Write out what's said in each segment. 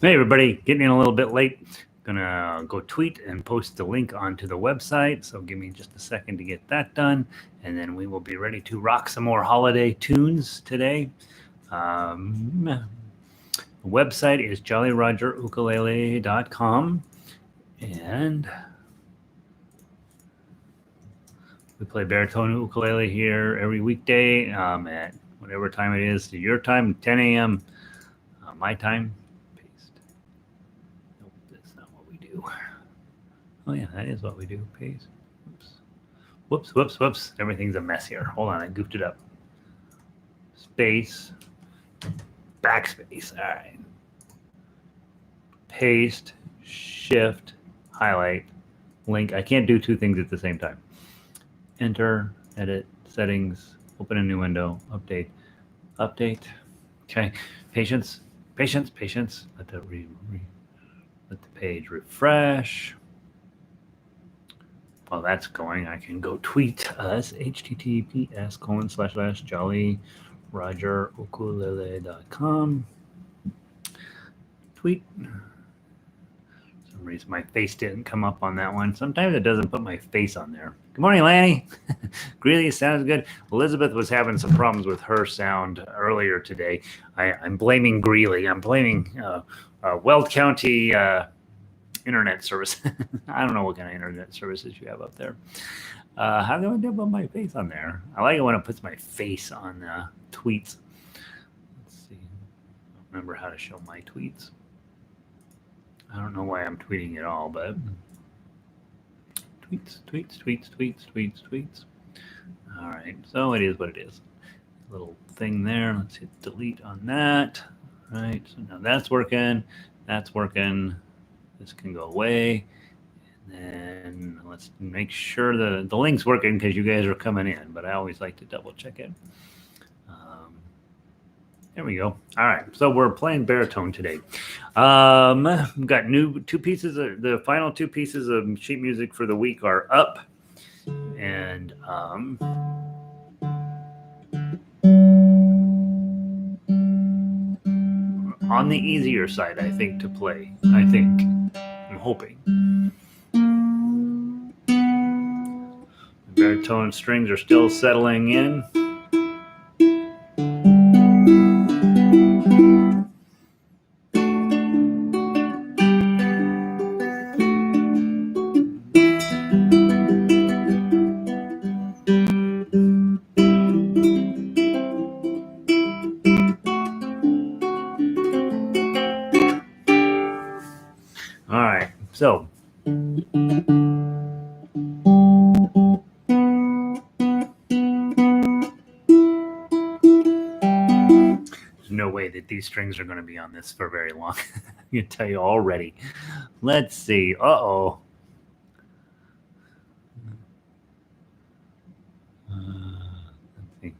Hey everybody, getting in a little bit late. Gonna go tweet and post the link onto the website. So give me just a second to get that done, and then we will be ready to rock some more holiday tunes today. The website is jollyrogerukulele.com, and we play baritone ukulele here every weekday at whatever time it is to your time, 10 a.m. My time. Paste. Nope, that's not what we do. Oh yeah, that is what we do. Paste. Whoops. Everything's a mess here. Hold on, I goofed it up. Space. Backspace. All right. Paste. Shift. Highlight. Link. I can't do two things at the same time. Enter. Edit. Settings. Open a new window. Update. Okay. Patience. Let the let the page refresh. While that's going, I can go tweet us, https://jollyrogerukulele.com. Tweet. For some reason my face didn't come up on that one. Sometimes it doesn't put my face on there. Good morning, Lanny. Greeley sounds good. Elizabeth was having some problems with her sound earlier today. I'm blaming Greeley. I'm blaming Weld County internet service. I don't know what kind of internet services you have up there. How do I put my face on there? I like it when it puts my face on tweets. Let's see. I don't remember how to show my tweets. I don't know why I'm tweeting at all, but tweets. All right, so it is what it is. Little thing there. Let's hit delete on that. All right, so now that's working. This can go away. And then let's make sure the link's working because you guys are coming in, but I always like to double check it. There we go. All right, so we're playing baritone today. We've got two pieces. The final two pieces of sheet music for the week are up, and on the easier side, I think, to play. I'm hoping. The baritone strings are still settling in. All right, so no way that these strings are going to be on this for very long. I can tell you already. Let's see. Uh-oh. Let's see.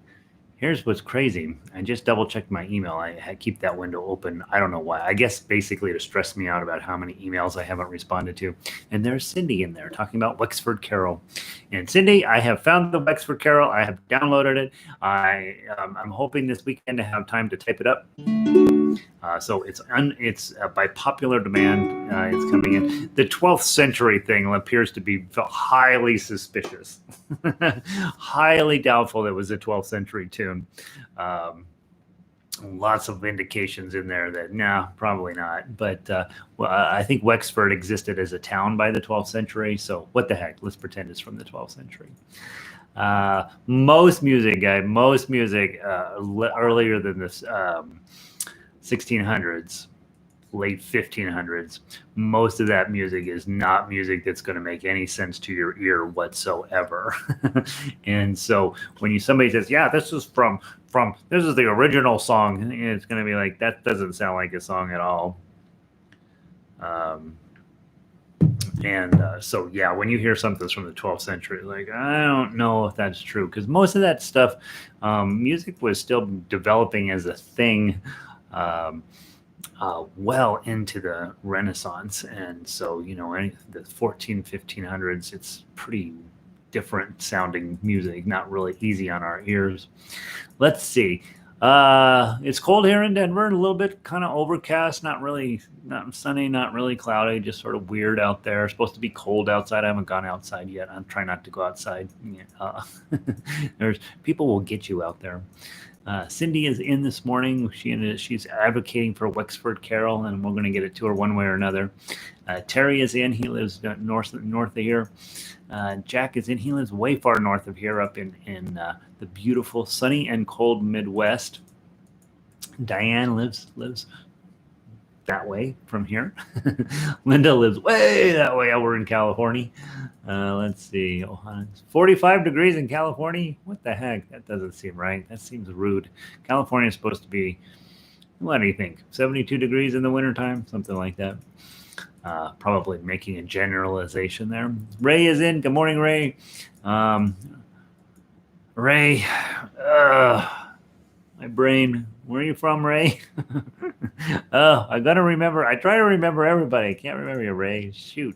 Here's what's crazy. I just double-checked my email. I keep that window open. I don't know why. I guess basically to stress me out about how many emails I haven't responded to. And there's Cindy in there talking about Wexford Carol. And Cindy, I have found the Wexford Carol. I have downloaded it. I'm hoping this weekend to have time to type it up. So it's by popular demand. It's coming in. The 12th century thing appears to be highly suspicious, highly doubtful it was a 12th century tune. Lots of indications in there that probably not. But I think Wexford existed as a town by the 12th century. So what the heck? Let's pretend it's from the 12th century. Most music earlier than this 1600s, late 1500s, most of that music is not music that's going to make any sense to your ear whatsoever. And so when somebody says, yeah, this is this is the original song, it's going to be like, that doesn't sound like a song at all. So yeah, when you hear something's from the 12th century, like, I don't know if that's true, because most of that stuff, music was still developing as a thing well into the Renaissance. And so, the 1500s, it's pretty different sounding music, not really easy on our ears. Let's see. It's cold here in Denver, a little bit kind of overcast, not sunny, not really cloudy, just sort of weird out there. It's supposed to be cold outside. I haven't gone outside yet. I'm trying not to go outside. There's people will get you out there. Cindy is in this morning. She's advocating for Wexford Carol, and we're going to get it to her one way or another. Terry is in. He lives north of here. Jack is in. He lives way far north of here, up in the beautiful, sunny and cold Midwest. Diane lives that way from here. Linda lives way that way over in California. Let's see. It's 45 degrees in California. What the heck? That doesn't seem right. That seems rude. California is supposed to be, what do you think? 72 degrees in the wintertime? Something like that. Probably making a generalization there. Ray is in. Good morning, Ray. Ray, my brain. Where are you from, Ray? I gotta remember. I try to remember everybody. I can't remember you, Ray. Shoot.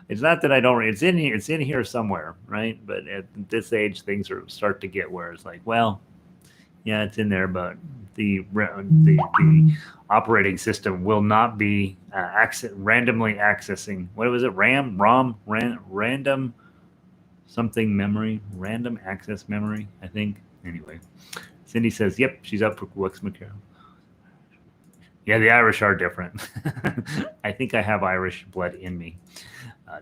It's not that I don't. It's in here. It's in here somewhere, right? But at this age, things start to get where it's like, well, yeah, it's in there, but the operating system will not be randomly accessing. What was it? Random something memory, random access memory. I think. Anyway, Cindy says, "Yep, she's up for Wexford Carol." Yeah, the Irish are different. I think I have Irish blood in me.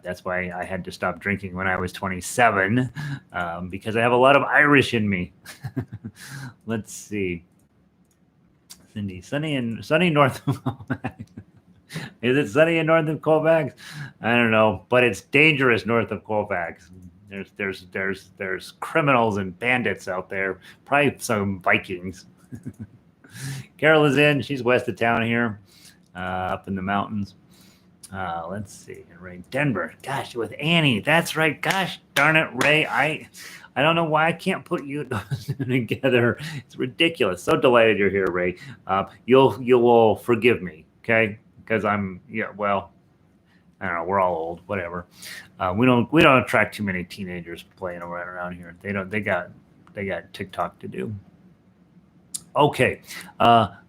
That's why I had to stop drinking when I was 27, because I have a lot of Irish in me. Let's see. Cindy, sunny north of Colfax. Is it sunny in north of Colfax? I don't know, but it's dangerous north of Colfax. There's criminals and bandits out there. Probably some Vikings. Carol is in. She's west of town here, up in the mountains. Let's see. Ray, Denver. Gosh, with Annie. That's right. Gosh darn it, Ray. I don't know why I can't put you together. It's ridiculous. So delighted you're here, Ray. You will forgive me, okay? Because well, I don't know. We're all old. Whatever. We don't attract too many teenagers playing around here. They got TikTok to do. Okay.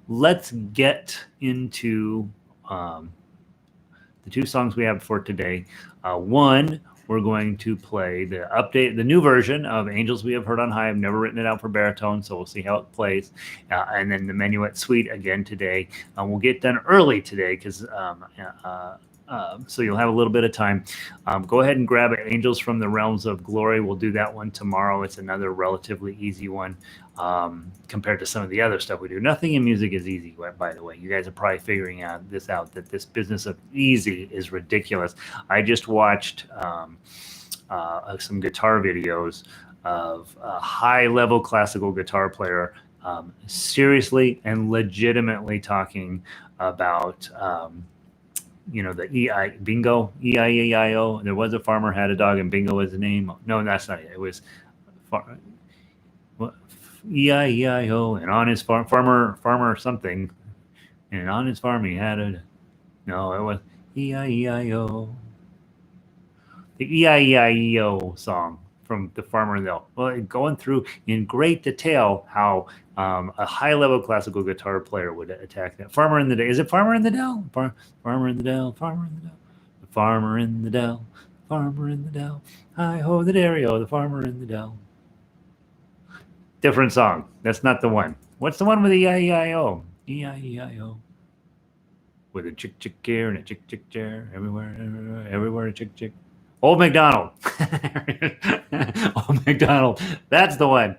Let's get into the two songs we have for today. One, we're going to play the new version of Angels We Have Heard on High. I've never written it out for baritone, so we'll see how it plays. And then the Minuet Suite again today. We'll get done early today because so you'll have a little bit of time. Go ahead and grab Angels from the Realms of Glory. We'll do that one tomorrow. It's another relatively easy one compared to some of the other stuff we do. Nothing in music is easy, by the way. You guys are probably figuring out that this business of easy is ridiculous. I just watched some guitar videos of a high-level classical guitar player seriously and legitimately talking about the bingo, E-I-E-I-O. There was a farmer had a dog and bingo was the name. No, that's not it. It was E-I-E-I-O, and on his farmer something, and on his farm he had it was E-I-E-I-O. The E-I-E-I-E-O song from the Farmer in the Dell. Well, going through in great detail how a high-level classical guitar player would attack that. Farmer in the Dell. Is it Farmer in the Dell? Farmer in the Dell. Farmer in the Dell. The Farmer in the Dell. Farmer in the Dell. Hi-ho, the dairy-o, the Farmer in the Dell. Different song. That's not the one. What's the one with the E-I-E-I-O? E-I-E-I-O. With a chick here and a chick there. Everywhere a chick. Old MacDonald. Old MacDonald. That's the one.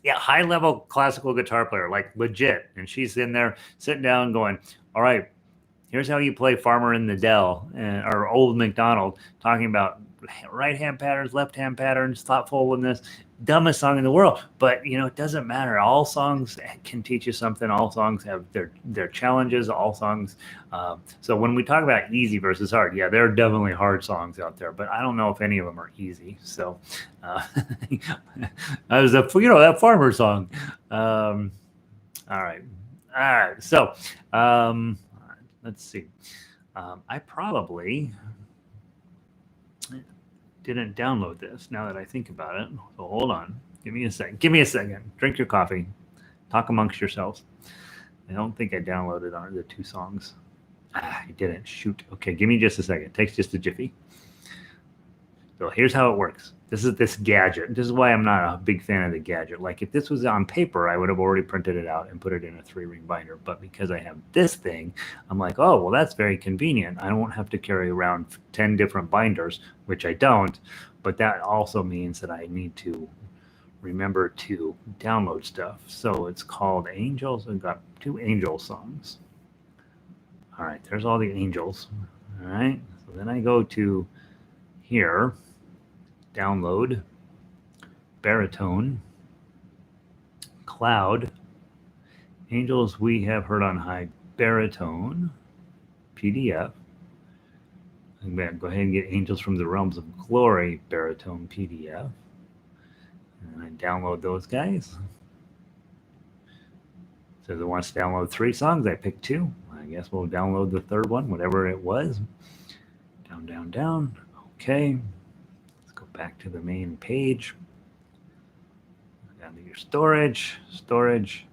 High-level classical guitar player, like legit. And she's in there sitting down going, all right, here's how you play Farmer in the Dell, or Old MacDonald, talking about right-hand patterns, left-hand patterns, thoughtfulness, dumbest song in the world. But, it doesn't matter. All songs can teach you something. All songs have their challenges. All songs. So when we talk about easy versus hard, there are definitely hard songs out there, but I don't know if any of them are easy. So I was that farmer song. All right. So let's see. I probably didn't download this now that I think about it. So hold on. Give me a second. Give me a second. Drink your coffee. Talk amongst yourselves. I don't think I downloaded on the 2 songs. I didn't. Shoot. Okay, give me just a second. It takes just a jiffy. So here's how it works. This is this gadget. This is why I'm not a big fan of the gadget. Like if this was on paper, I would have already printed it out and put it in a 3-ring binder. But because I have this thing, I'm like, oh, well, that's very convenient. I don't have to carry around 10 different binders, which I don't. But that also means that I need to remember to download stuff. So it's called Angels. I've got 2 Angel songs. All right, there's all the Angels. All right, so then I go to here, download, Baritone, Cloud, Angels We Have Heard on High, Baritone, PDF. I'm going to go ahead and get Angels from the Realms of Glory, Baritone PDF. And I download those guys. So it wants to download 3 songs. I picked 2. I guess we'll download the 3rd one, whatever it was. Down, down, down. Okay. Let's go back to the main page. Down to your storage. Storage.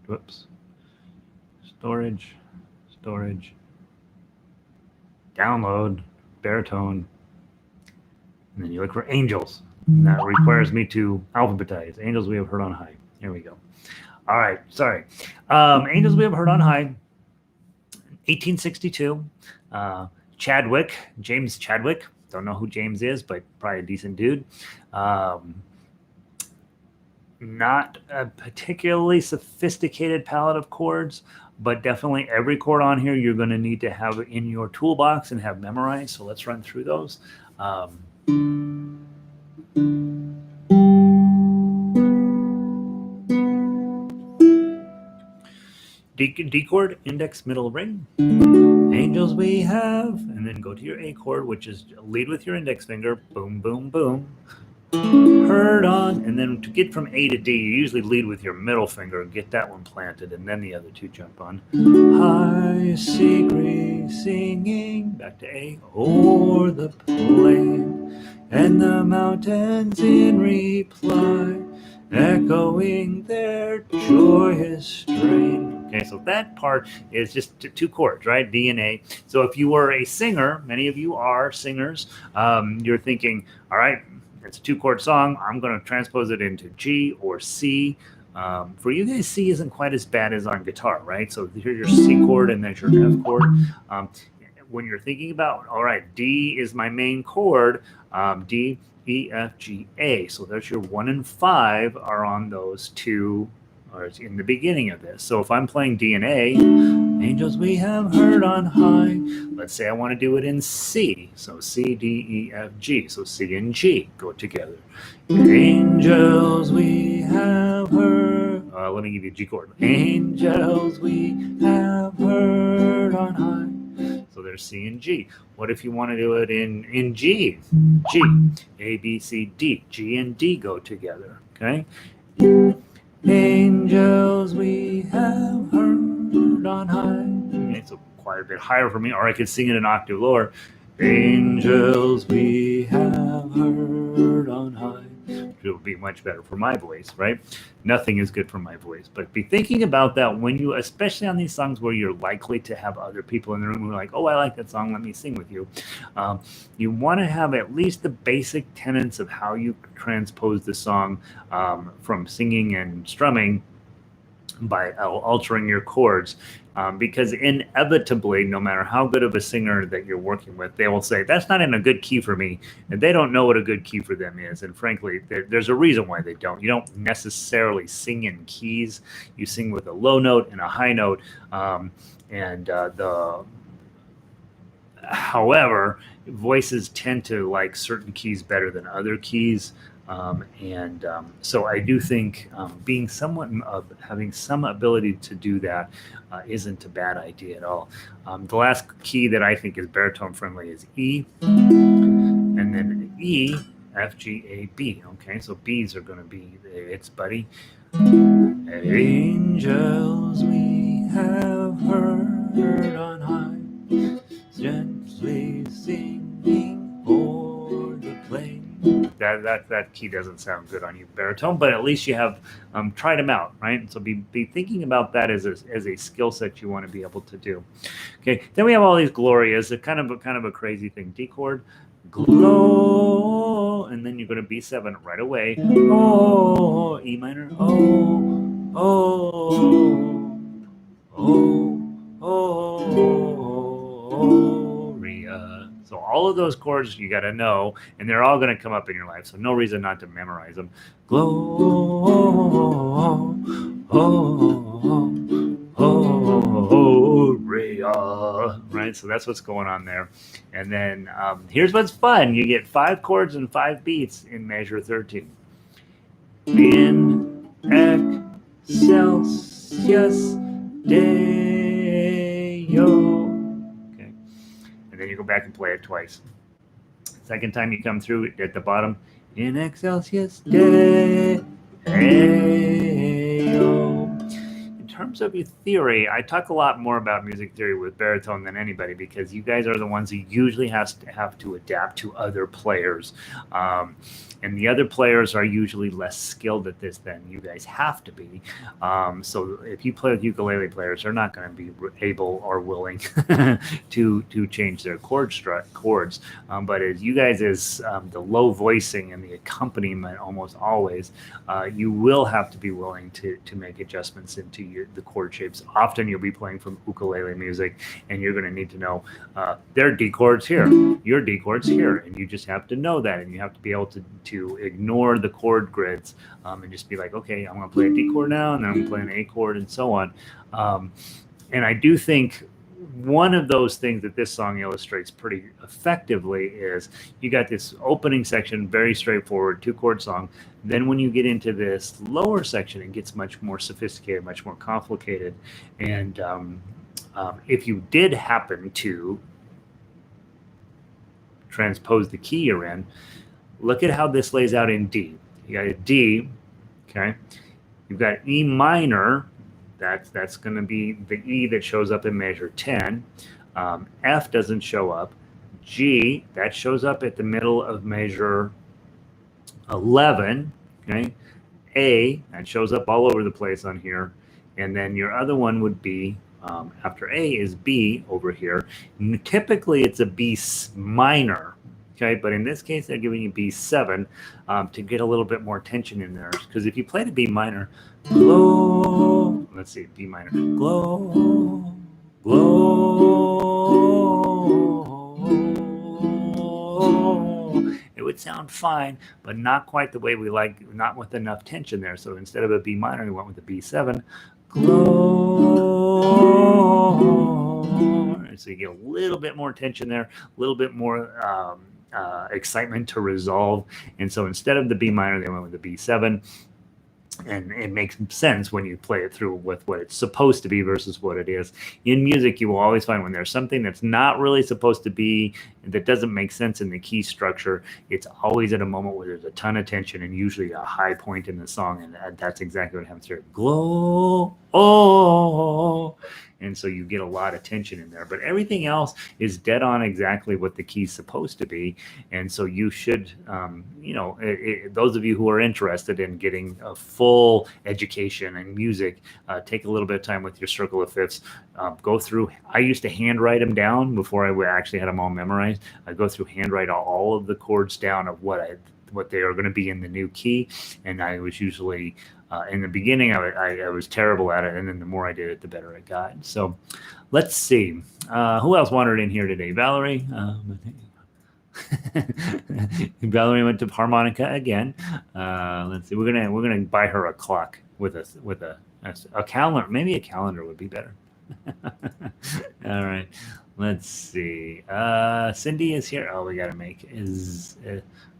Whoops. Storage. Storage. Download. Baritone. And then you look for Angels. And that requires me to alphabetize. Angels We Have Heard on High. Here we go. All right. Sorry. Angels We Have Heard on High. 1862. Chadwick. James Chadwick. Don't know who James is, but probably a decent dude. Not a particularly sophisticated palette of chords, but definitely every chord on here you're going to need to have in your toolbox and have memorized. So let's run through those. D chord, index, middle, ring. Angels we have, and then go to your A chord, which is lead with your index finger. Boom, boom, boom. Heard on, and then to get from A to D, you usually lead with your middle finger and get that one planted, and then the other 2 jump on. High, secret, singing, back to A, o'er the plain, and the mountains in reply, echoing their joyous strain. Okay, so that part is just 2 chords, right? D and A. So if you were a singer, many of you are singers, you're thinking, all right, it's a 2-chord song. I'm going to transpose it into G or C. For you guys, C isn't quite as bad as on guitar, right? So here's your C chord and there's your F chord. When you're thinking about, all right, D is my main chord, D, E, F, G, A. So there's your 1 and 5 are on those 2, or it's in the beginning of this. So if I'm playing D and A, Angels We Have Heard on High. Let's say I want to do it in C. So C, D, E, F, G. So C and G go together. Angels we have heard. Let me give you a G chord. Angels we have heard on high. So there's C and G. What if you want to do it in G? G, A, B, C, D. G and D go together. Okay. Angels we have heard on high. It's quite a bit higher for me, or I could sing it an octave lower. Angels we have heard on high. It would be much better for my voice, right? Nothing is good for my voice, but be thinking about that when you, especially on these songs where you're likely to have other people in the room who are like, oh, I like that song, let me sing with you. You want to have at least the basic tenets of how you transpose the song from singing and strumming by altering your chords. Because inevitably, no matter how good of a singer that you're working with, they will say, that's not in a good key for me. And they don't know what a good key for them is. And frankly, there's a reason why they don't. You don't necessarily sing in keys. You sing with a low note and a high note. However, voices tend to like certain keys better than other keys. So I do think being having some ability to do that isn't a bad idea at all. The last key that I think is baritone friendly is E, and then E, F, G, A, B. Okay, so B's are going to be its buddy. Angels we have heard on high, gently singing o'er the plain. That that key doesn't sound good on you, baritone. But at least you have tried them out, right? So be thinking about that as a skill set you want to be able to do. Okay. Then we have all these glorias. A kind of a crazy thing. D chord, glow, and then you're going to B7 right away. Oh, E minor. Oh, oh, Ria. So all of those chords you got to know, and they're all going to come up in your life. So no reason not to memorize them. Gloria. Right. So that's what's going on there. And then here's what's fun: you get 5 chords and 5 beats in measure 13. In excelsis Deo. Okay. And then you go back and play it twice. Second time you come through at the bottom, in excelsis Deo. In terms of your theory, I talk a lot more about music theory with baritone than anybody because you guys are the ones who usually have to adapt to other players. And the other players are usually less skilled at this than you guys have to be. So if you play with ukulele players, they're not going to be able or willing to change their chords. But as you guys, as the low voicing and the accompaniment almost always, you will have to be willing to make adjustments into the chord shapes. Often you'll be playing from ukulele music, and you're going to need to know their D chords here, your D chords here, and you just have to know that, and you have to be able to ignore the chord grids and just be like, okay, I'm going to play a D chord now, and then I'm going to play an A chord, and so on. And I do think one of those things that this song illustrates pretty effectively is you got this opening section, very straightforward, 2-chord song. Then when you get into this lower section, it gets much more sophisticated, much more complicated. And if you did happen to transpose the key you're in, look at how this lays out in D. You got a D, okay? You've got E minor. That's going to be the E that shows up in measure 10. F doesn't show up. G, that shows up at the middle of measure 11. Okay. A, that shows up all over the place on here. And then your other one would be, after A is B over here. Typically, it's a B minor. Okay, but in this case, they're giving you B7 to get a little bit more tension in there. Because if you play the B minor, glow, let's see, B minor, glow, glow, it would sound fine, but not quite the way we like, not with enough tension there. So instead of a B minor, we went with a B7, glow. So you get a little bit more tension there, a little bit more excitement to resolve. And so instead of the B minor, they went with the B7. And it makes sense when you play it through with what it's supposed to be versus what it is. In music, you will always find when there's something that's not really supposed to be, that doesn't make sense in the key structure, it's always at a moment where there's a ton of tension and usually a high point in the song. And that's exactly what happens here. Glow, oh. And so you get a lot of tension in there. But everything else is dead on exactly what the key's supposed to be. And so you should, those of you who are interested in getting a full education in music, take a little bit of time with your circle of fifths. Go through. I used to handwrite them down before I actually had them all memorized. I go through, handwrite all of the chords down of what they are going to be in the new key. And I was usually... in the beginning, I was terrible at it, and then the more I did it, the better it got. So let's see. Who else wandered in here today? Valerie. Valerie went to Harmonica again. Let's see. We're gonna buy her a clock with a calendar. Maybe a calendar would be better. All right. Let's see. Cindy is here. Oh, we gotta make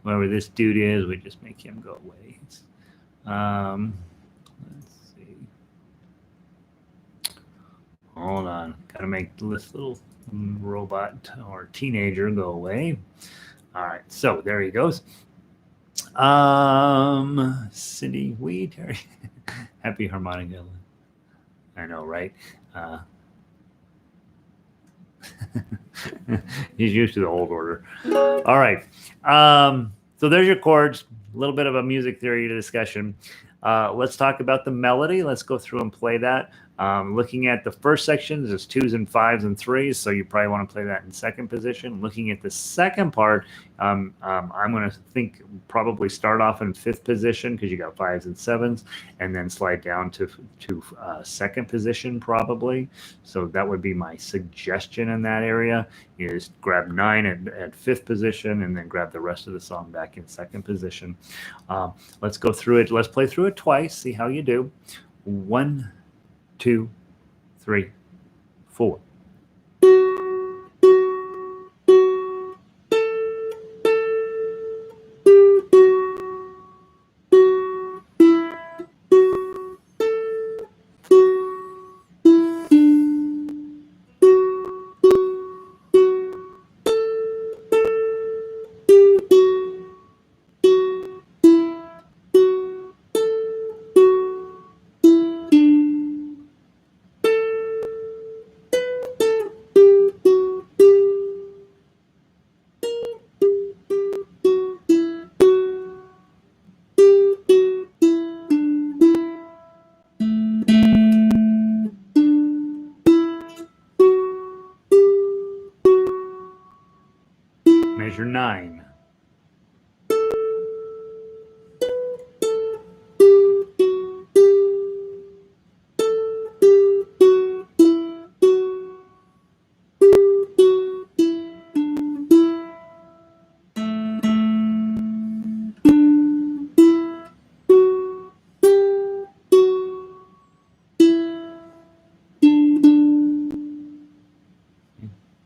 whoever this dude is. We just make him go away. Let's see. Hold on. Gotta make this little robot or teenager go away. All right. So there he goes. Cindy Wee, Terry. Happy Harmonica. I know, right? He's used to the old order. All right. So So there's your chords, a little bit of a music theory discussion. Let's talk about the melody. Let's go through and play that. Looking at the first section, there's 2s and 5s and 3s, so you probably want to play that in second position. Looking at the second part, I'm going to think probably start off in 5th position because you got 5s and 7s, and then slide down to second position probably. So that would be my suggestion in that area. You just grab 9 at 5th position, and then grab the rest of the song back in second position. Let's go through it. Let's play through it twice. See how you do. 1, 2, 3, 4. Measure 9.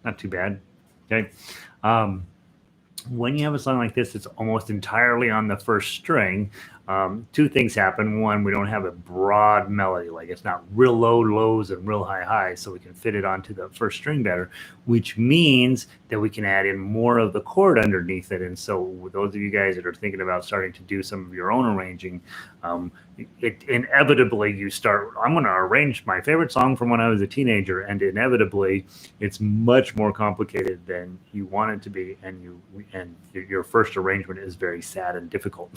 Not too bad. Okay. When you have a song like this, it's almost entirely on the first string. 2 things happen. One, we don't have a broad melody, like it's not real low lows and real high highs, so we can fit it onto the first string better, which means that we can add in more of the chord underneath it. And so those of you guys that are thinking about starting to do some of your own arranging, it inevitably you start, I'm going to arrange my favorite song from when I was a teenager, and inevitably it's much more complicated than you want it to be, and your first arrangement is very sad and difficult.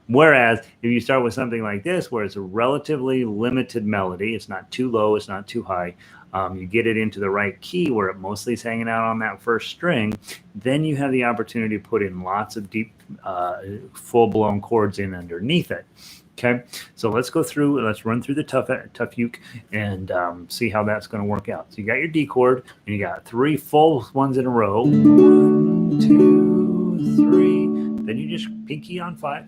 Whereas if you start with something like this, where it's a relatively limited melody, it's not too low, it's not too high, you get it into the right key where it mostly is hanging out on that first string, then you have the opportunity to put in lots of deep, full-blown chords in underneath it. Okay, so let's go through, let's run through the tough uke and see how that's going to work out. So you got your D chord, and you got 3 full ones in a row. 1, 2, 3. Then you just pinky on 5.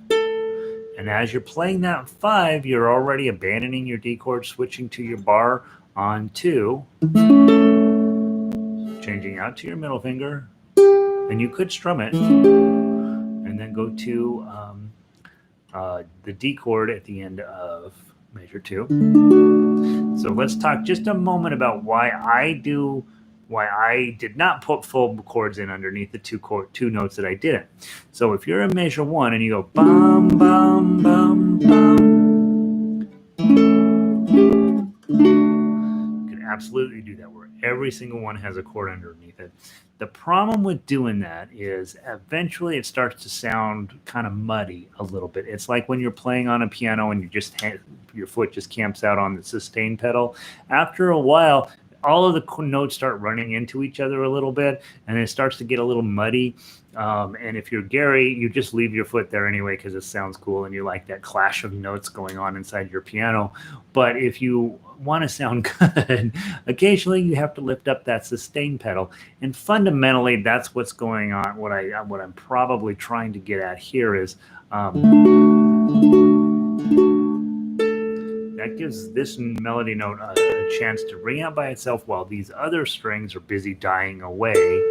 And as you're playing that 5, you're already abandoning your D chord, switching to your bar on 2, changing out to your middle finger, and you could strum it, and then go to the D chord at the end of measure 2. So let's talk just a moment about why I did not put full chords in underneath the two notes that I didn't. So if you're in measure 1 and you go bum bum bum bum, you can absolutely do that where every single one has a chord underneath it. The problem with doing that is eventually it starts to sound kind of muddy a little bit. It's like when you're playing on a piano and your foot just camps out on the sustain pedal. After a while, all of the notes start running into each other a little bit, and it starts to get a little muddy. And if you're Gary, you just leave your foot there anyway because it sounds cool and you like that clash of notes going on inside your piano. But if you want to sound good, occasionally you have to lift up that sustain pedal. And fundamentally, that's what's going on. What I'm probably trying to get at here is that gives this melody note a chance to ring out by itself while these other strings are busy dying away.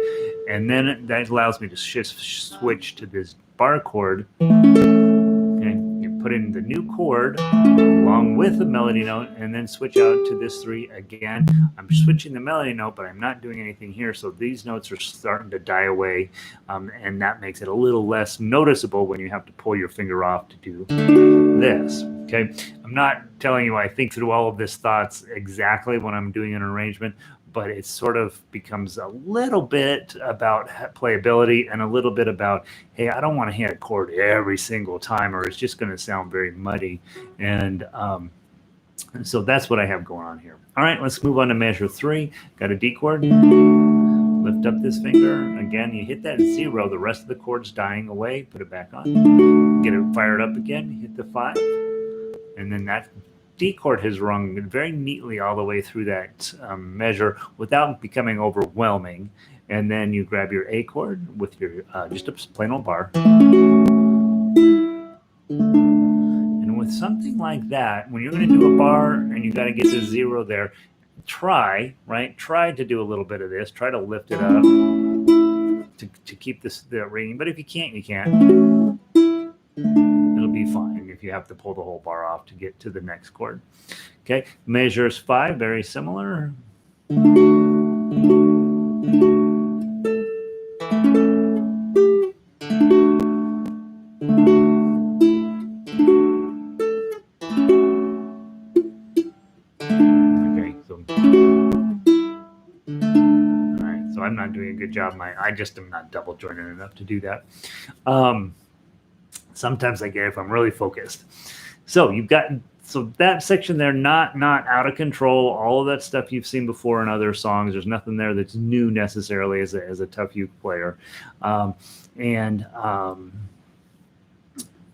And then that allows me to switch to this bar chord. And you put in the new chord along with the melody note, and then switch out to this 3 again. I'm switching the melody note, but I'm not doing anything here. So these notes are starting to die away. And that makes it a little less noticeable when you have to pull your finger off to do this. Okay, I'm not telling you I think through all of this thoughts exactly when I'm doing an arrangement, but it sort of becomes a little bit about playability and a little bit about, hey, I don't want to hit a chord every single time, or it's just going to sound very muddy. And so that's what I have going on here. All right, let's move on to measure 3. Got a D chord. Lift up this finger. Again, you hit that 0. The rest of the chord's dying away. Put it back on. Get it fired up again. Hit the 5. And then that D chord has rung very neatly all the way through that measure without becoming overwhelming. And then you grab your A chord with your just a plain old bar. And with something like that, when you're going to do a bar and you got to get to 0 there, try to do a little bit of this. Try to lift it up to keep the ringing. But if you can't, you can't. It'll be fine if you have to pull the whole bar off to get to the next chord. Okay, measures 5, very similar. I'm not doing a good job. I just am not double jointed enough to do that. Sometimes I get it if I'm really focused. So that section there, not out of control. All of that stuff you've seen before in other songs. There's nothing there that's new necessarily as a tough uke player.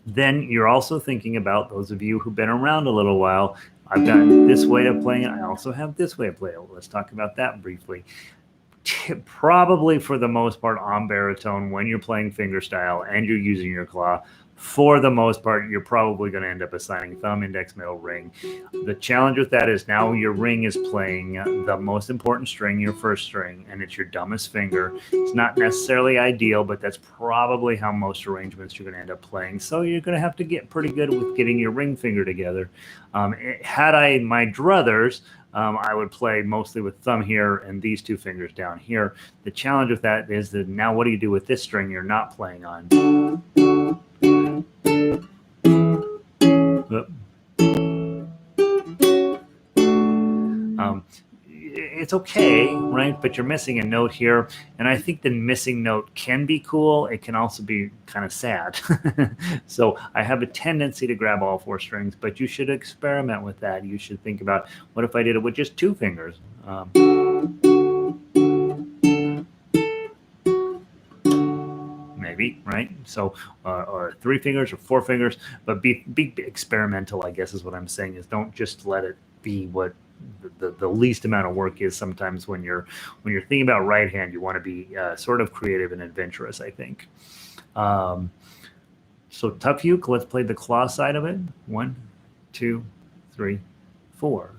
Then you're also thinking about those of you who've been around a little while. I've got this way of playing it. I also have this way of playing it. Let's talk about that briefly. Probably for the most part on baritone, when you're playing fingerstyle and you're using your claw, for the most part, you're probably going to end up assigning thumb, index, middle, ring. The challenge with that is now your ring is playing the most important string, your first string, and it's your dumbest finger. It's not necessarily ideal, but that's probably how most arrangements you're going to end up playing. So you're going to have to get pretty good with getting your ring finger together. Had I my druthers, I would play mostly with thumb here and these two fingers down here. The challenge with that is that now what do you do with this string you're not playing on? It's okay, right? But you're missing a note here. And I think the missing note can be cool. It can also be kind of sad. So I have a tendency to grab all 4 strings, but you should experiment with that. You should think about, what if I did it with just 2 fingers? Maybe, right? So, or 3 fingers or 4 fingers, but be experimental, I guess is what I'm saying, is don't just let it be what the least amount of work is. Sometimes when you're thinking about right hand, you want to be sort of creative and adventurous, I think. So tough uke, let's play the claw side of it. 1, 2, 3, 4.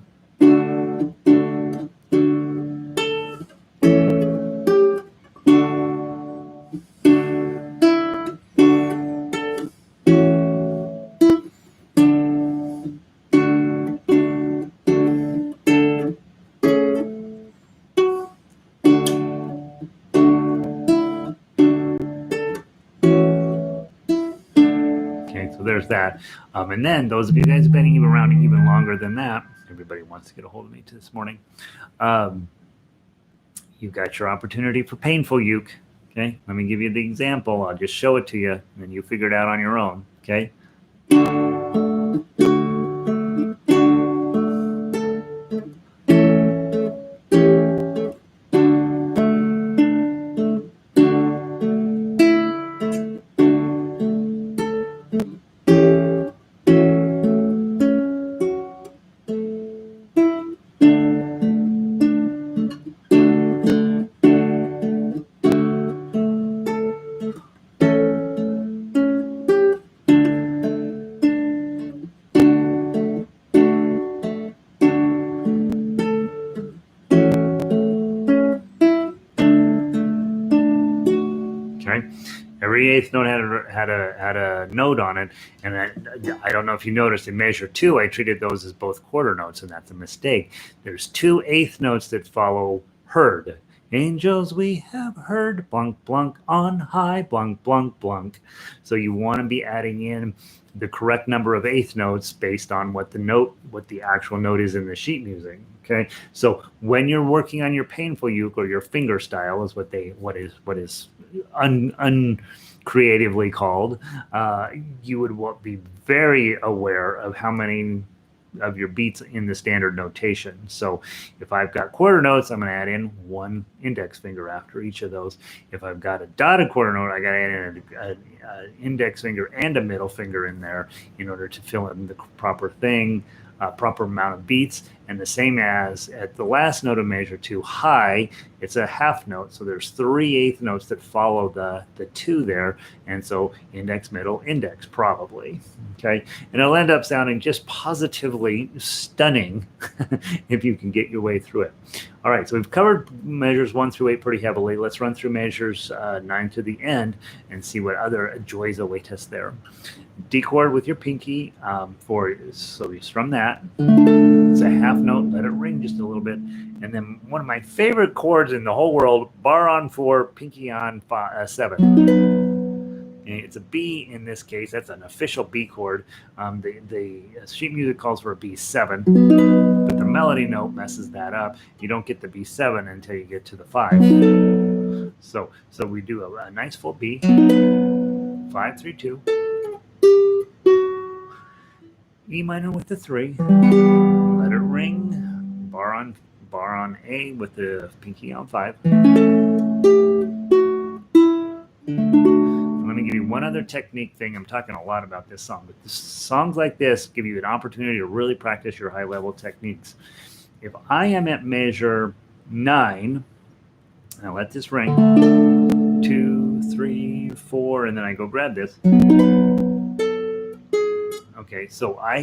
There's that. And then those of you guys have been even around even longer than that, everybody wants to get a hold of me this morning. You've got your opportunity for painful uke. Okay, let me give you the example. I'll just show it to you, and then you figure it out on your own. Okay. Every eighth note had a note on it, and I don't know if you noticed in measure 2, I treated those as both quarter notes, and that's a mistake. There's 2 eighth notes that follow heard, Angels we have heard, blunk, blunk, on high, blunk, blunk, blunk. So you want to be adding in the correct number of eighth notes based on what the actual note is in the sheet music. Okay, so when you're working on your painful uke or your finger style is what is uncreatively called, you would be very aware of how many of your beats in the standard notation. So if I've got quarter notes, I'm going to add in one index finger after each of those. If I've got a dotted quarter note, I got to add in an index finger and a middle finger in there in order to fill in the proper thing, proper amount of beats. And the same as at the last note of measure 2, high, it's a half note. So there's 3/8 notes that follow the 2 there. And so index, middle, index, probably. Okay. And it'll end up sounding just positively stunning if you can get your way through it. All right. So we've covered measures 1 through 8 pretty heavily. Let's run through measures 9 to the end and see what other joys await us there. D chord with your pinky so you strum that. It's a half note, let it ring just a little bit. And then one of my favorite chords in the whole world, bar on 4, pinky on 7. It's a B in this case. That's an official B chord. The sheet music calls for a B7, but the melody note messes that up. You don't get the B7 until you get to the 5. So we do a nice full B, 5, 3, 2. E minor with the 3, let it ring, bar on A with the pinky on 5. Let me give you one other technique thing. I'm talking a lot about this song, but songs like this give you an opportunity to really practice your high level techniques. If I am at measure 9, now let this ring, 2, 3, 4, and then I go grab this. Okay, so I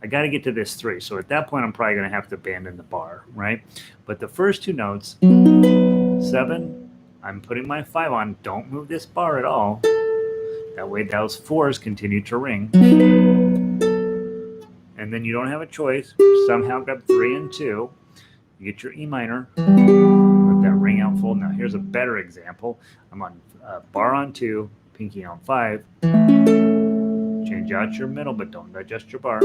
got to get to this 3. So at that point, I'm probably going to have to abandon the bar, right? But the first 2 notes, 7, I'm putting my 5 on. Don't move this bar at all. That way those 4s continue to ring. And then you don't have a choice. Somehow grab 3 and 2. You get your E minor. Let that ring out full. Now here's a better example. I'm on bar on 2, pinky on 5. Change out your middle, but don't adjust your bar.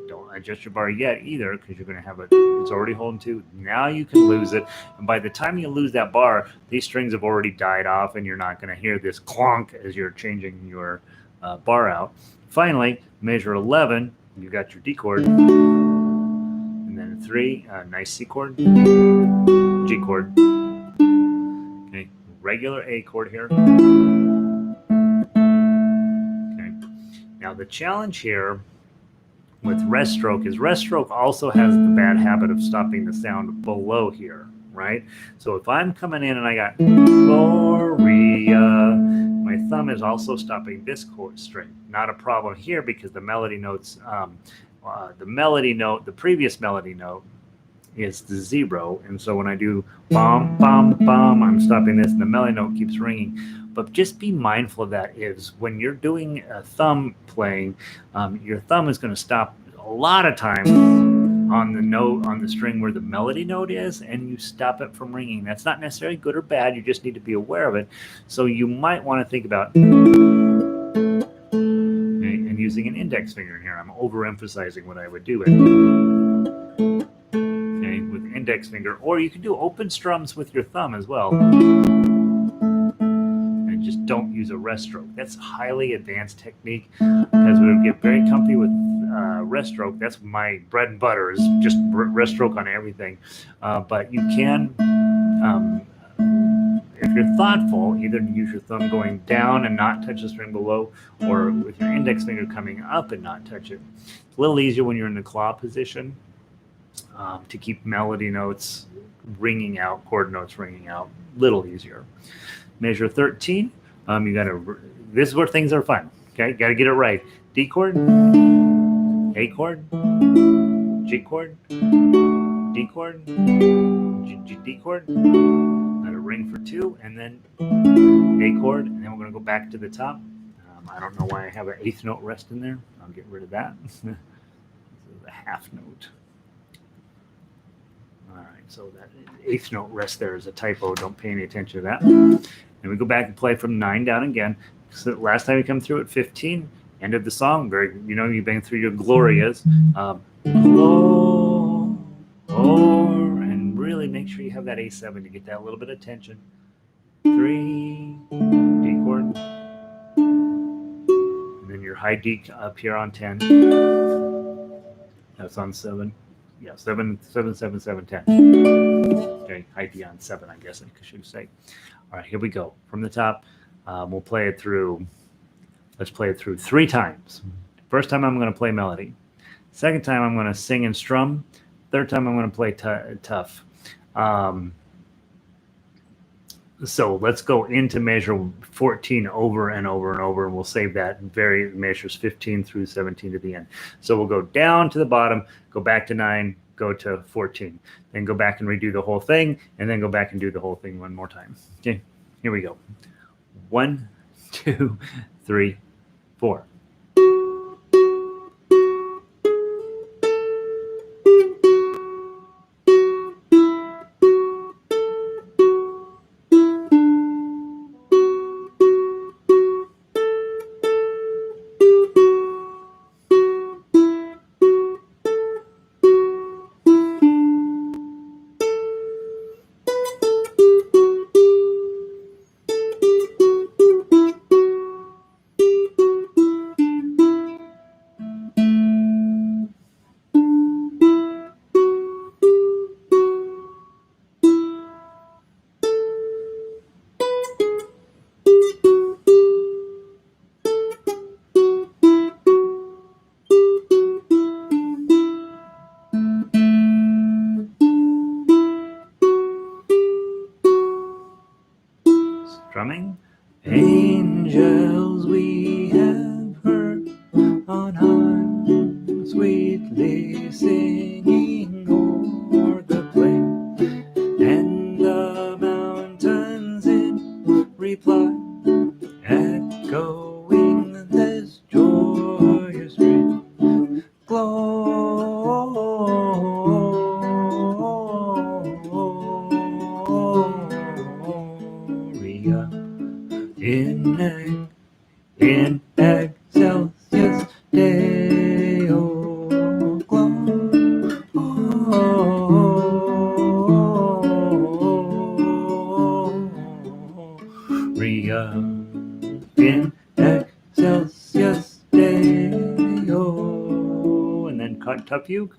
Don't adjust your bar yet either, because you're going to have it's already holding 2. Now you can lose it. And by the time you lose that bar, these strings have already died off, and you're not going to hear this clonk as you're changing your bar out. Finally, measure 11, you got your D chord. And then 3, nice C chord, G chord. Okay, regular A chord here. Now the challenge here with rest stroke is rest stroke also has the bad habit of stopping the sound below here, right? So if I'm coming in and I got Gloria, my thumb is also stopping this chord string. Not a problem here because the melody notes, the previous melody note is the 0. And so when I do bum, bum, bum, I'm stopping this and the melody note keeps ringing. But just be mindful of that is when you're doing a thumb playing, your thumb is going to stop a lot of times on the note, on the string where the melody note is, and you stop it from ringing. That's not necessarily good or bad. You just need to be aware of it. So you might want to think about and using an index finger in here. I'm overemphasizing what I would do. Okay, with index finger, or you can do open strums with your thumb as well. Just don't use a rest stroke. That's a highly advanced technique because we get very comfy with rest stroke. That's my bread and butter is just rest stroke on everything. But you can, if you're thoughtful, either use your thumb going down and not touch the string below, or with your index finger coming up and not touch it. It's a little easier when you're in the claw position to keep melody notes ringing out, chord notes ringing out. Little easier. Measure 13, you got to, this is where things are fun, okay? Got to get it right. D chord, A chord, G chord, D chord, D chord, let it ring for 2, and then A chord, and then we're going to go back to the top. I don't know why I have an 8th note rest in there. I'll get rid of that. This is a half note. All right. So that eighth note rest there is a typo. Don't pay any attention to that. And we go back and play from 9 down again. So last time we come through at 15, end of the song. Very, you've been through your glorias. And really make sure you have that A7 to get that little bit of tension. 3, D chord. And then your high D up here on 10. That's on 7. Yeah, 7, 7, 7, 7, 10. Okay, high D on 7, I guess I should say. All right, here we go. From the top, we'll play it through. Let's play it through 3 times. First time I'm going to play melody. Second time I'm going to sing and strum. Third time I'm going to play tough. So let's go into measure 14 over and over and over, and we'll save that measures 15 through 17 to the end. So we'll go down to the bottom, go back to 9, go to 14, then go back and redo the whole thing, and then go back and do the whole thing one more time. Okay, here we go. 1, 2, 3, 4. Strumming. Angels we have heard on high, sweetly singing o'er the plain, and the mountains in reply, echoing this joyous strain. Gloria in excelsis Deo, Gloria in excelsis Deo, and then cut tough uke.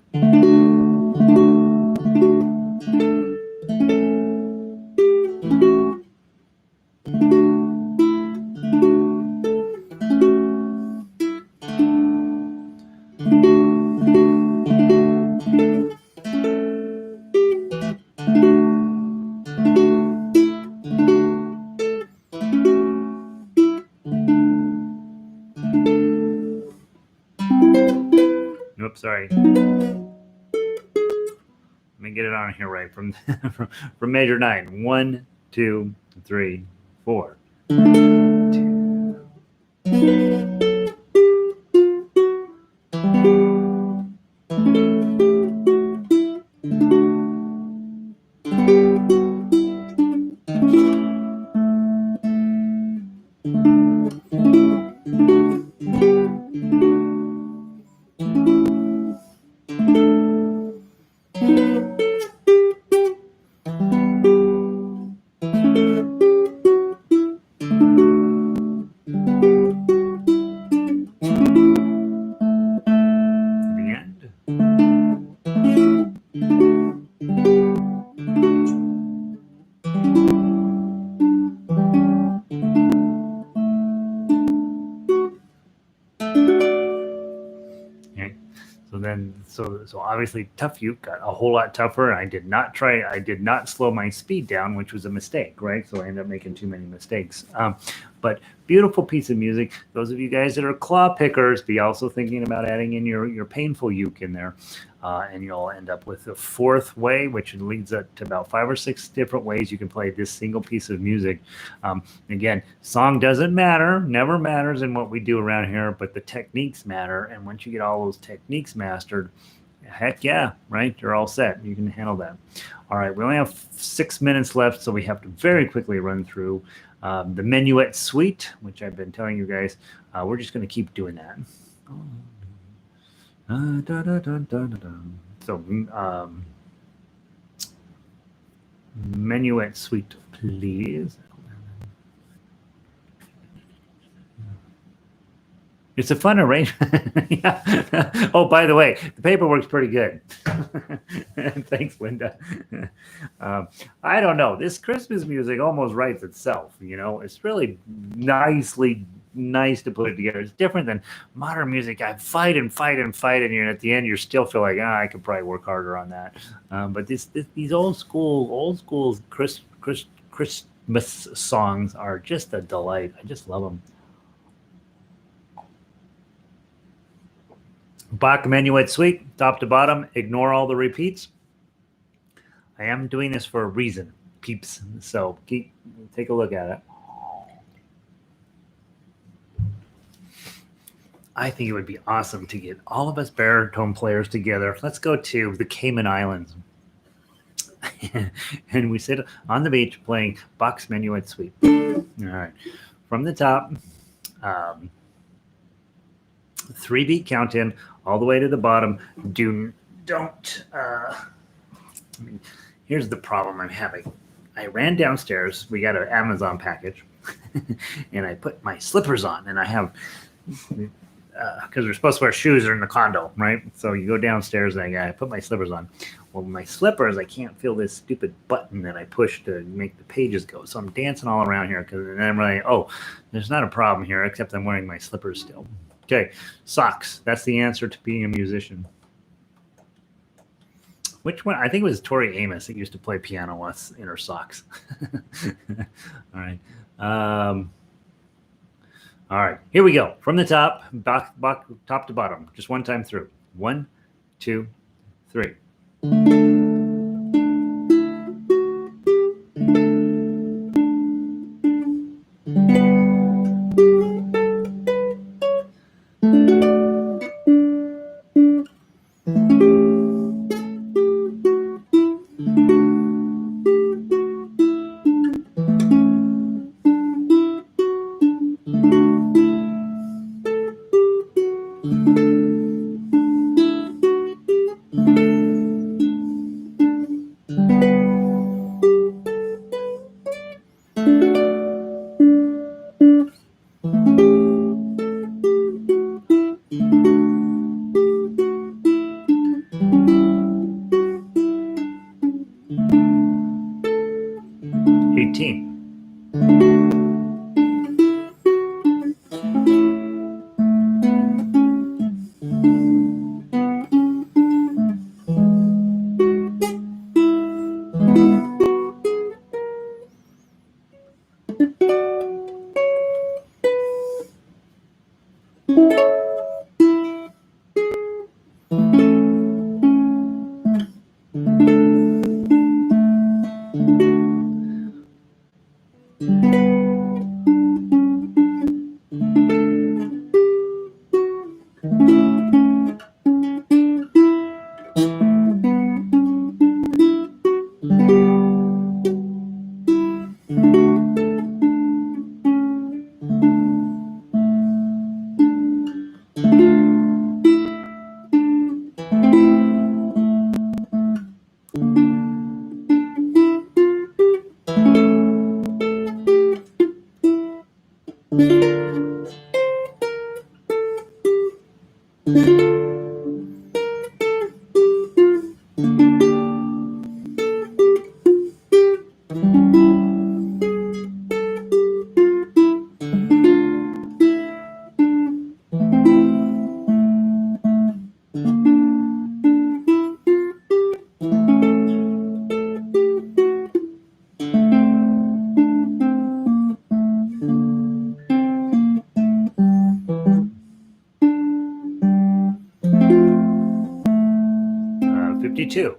Oops, sorry. Let me get it on here right from from measure 9. 1, 2, 3, 4. 2. So obviously tough uke got a whole lot tougher. I did not slow my speed down, which was a mistake, right? So I ended up making too many mistakes. But beautiful piece of music. Those of you guys that are claw pickers, be also thinking about adding in your painful uke in there. And you'll end up with the 4th way, which leads up to about 5 or 6 different ways you can play this single piece of music. Again, song doesn't matter, never matters in what we do around here, but the techniques matter. And once you get all those techniques mastered, Heck yeah, right? You're all set. You can handle that. All right, we only have 6 minutes left, so we have to very quickly run through the Minuet Suite, which I've been telling you guys. We're just going to keep doing that. So, Minuet Suite, please. It's a fun arrangement. Yeah. Oh, by the way, the paperwork's pretty good. Thanks, Linda. I don't know. This Christmas music almost writes itself. It's really nice to put it together. It's different than modern music. I fight and fight and fight, and at the end, you still feel like, I could probably work harder on that. But these old school Christmas songs are just a delight. I just love them. Bach Minuet Suite, top to bottom. Ignore all the repeats. I am doing this for a reason, peeps. So take a look at it. I think it would be awesome to get all of us baritone players together. Let's go to the Cayman Islands. And we sit on the beach playing Bach's Minuet Suite. All right. From the top, 3-beat count in all the way to the bottom. Here's the problem I'm having. I ran downstairs. We got an Amazon package, and I put my slippers on, and I have, because we're supposed to wear shoes in the condo, right? So you go downstairs, and I put my slippers on. Well, my slippers, I can't feel this stupid button that I push to make the pages go. So I'm dancing all around here, and I'm like, there's not a problem here, except I'm wearing my slippers still. Okay, socks. That's the answer to being a musician. Which one? I think it was Tori Amos that used to play piano in her socks. All right. All right. Here we go. From the top, top to bottom. Just one time through. 1, 2, 3. 18. Two.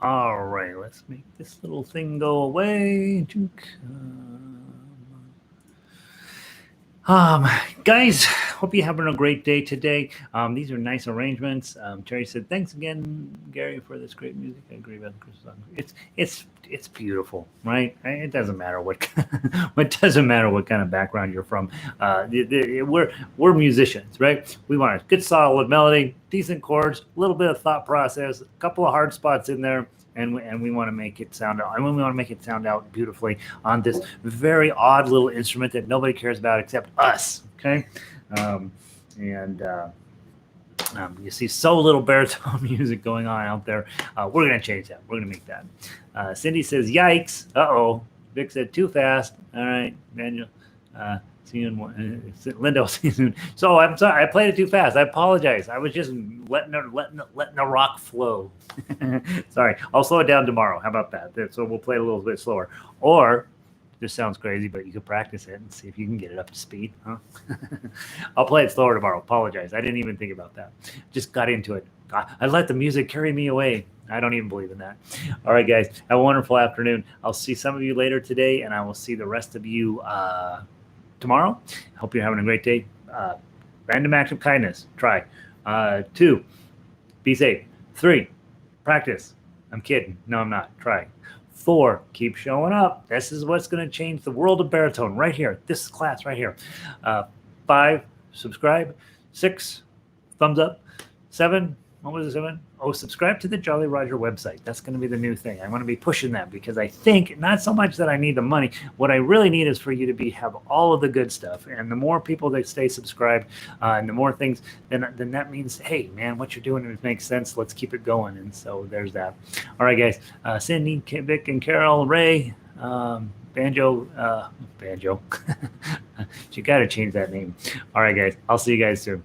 All right, let's make this little thing go away. Guys, hope you're having a great day today. These are nice arrangements. Terry said, "Thanks again, Gary, for this great music." I agree about the Christmas song. It's beautiful, right? It doesn't matter what it doesn't matter what kind of background you're from. We're musicians, right? We want a good solid melody, decent chords, a little bit of thought process, a couple of hard spots in there. And we want to make it sound out. And we want to make it sound out beautifully on this very odd little instrument that nobody cares about except us. Okay, and you see so little baritone music going on out there. We're gonna change that. We're gonna make that. Cindy says, "Yikes! Uh-oh." Vic said, "Too fast." All right, Daniel. See you in one. Linda will see you soon. So I'm sorry, I played it too fast. I apologize. I was just letting the rock flow. Sorry, I'll slow it down tomorrow. How about that? So we'll play it a little bit slower. Or this sounds crazy, but you could practice it and see if you can get it up to speed. Huh? I'll play it slower tomorrow. Apologize. I didn't even think about that. Just got into it. I let the music carry me away. I don't even believe in that. All right, guys. Have a wonderful afternoon. I'll see some of you later today, and I will see the rest of you tomorrow. Hope you're having a great day. Random act of kindness. Try. 2, be safe. 3, practice. I'm kidding. No, I'm not. Try. 4, keep showing up. This is what's going to change the world of baritone right here. This class right here. 5, subscribe. 6, thumbs up. 7, what was it, 7? Oh, subscribe to the Jolly Roger website. That's going to be the new thing. I want to be pushing that because I think not so much that I need the money. What I really need is for you to have all of the good stuff. And the more people that stay subscribed and the more things, then that means, hey, man, what you're doing makes sense. Let's keep it going. And so there's that. All right, guys. Cindy, Vic, and Carol, Ray, Banjo. You got to change that name. All right, guys. I'll see you guys soon.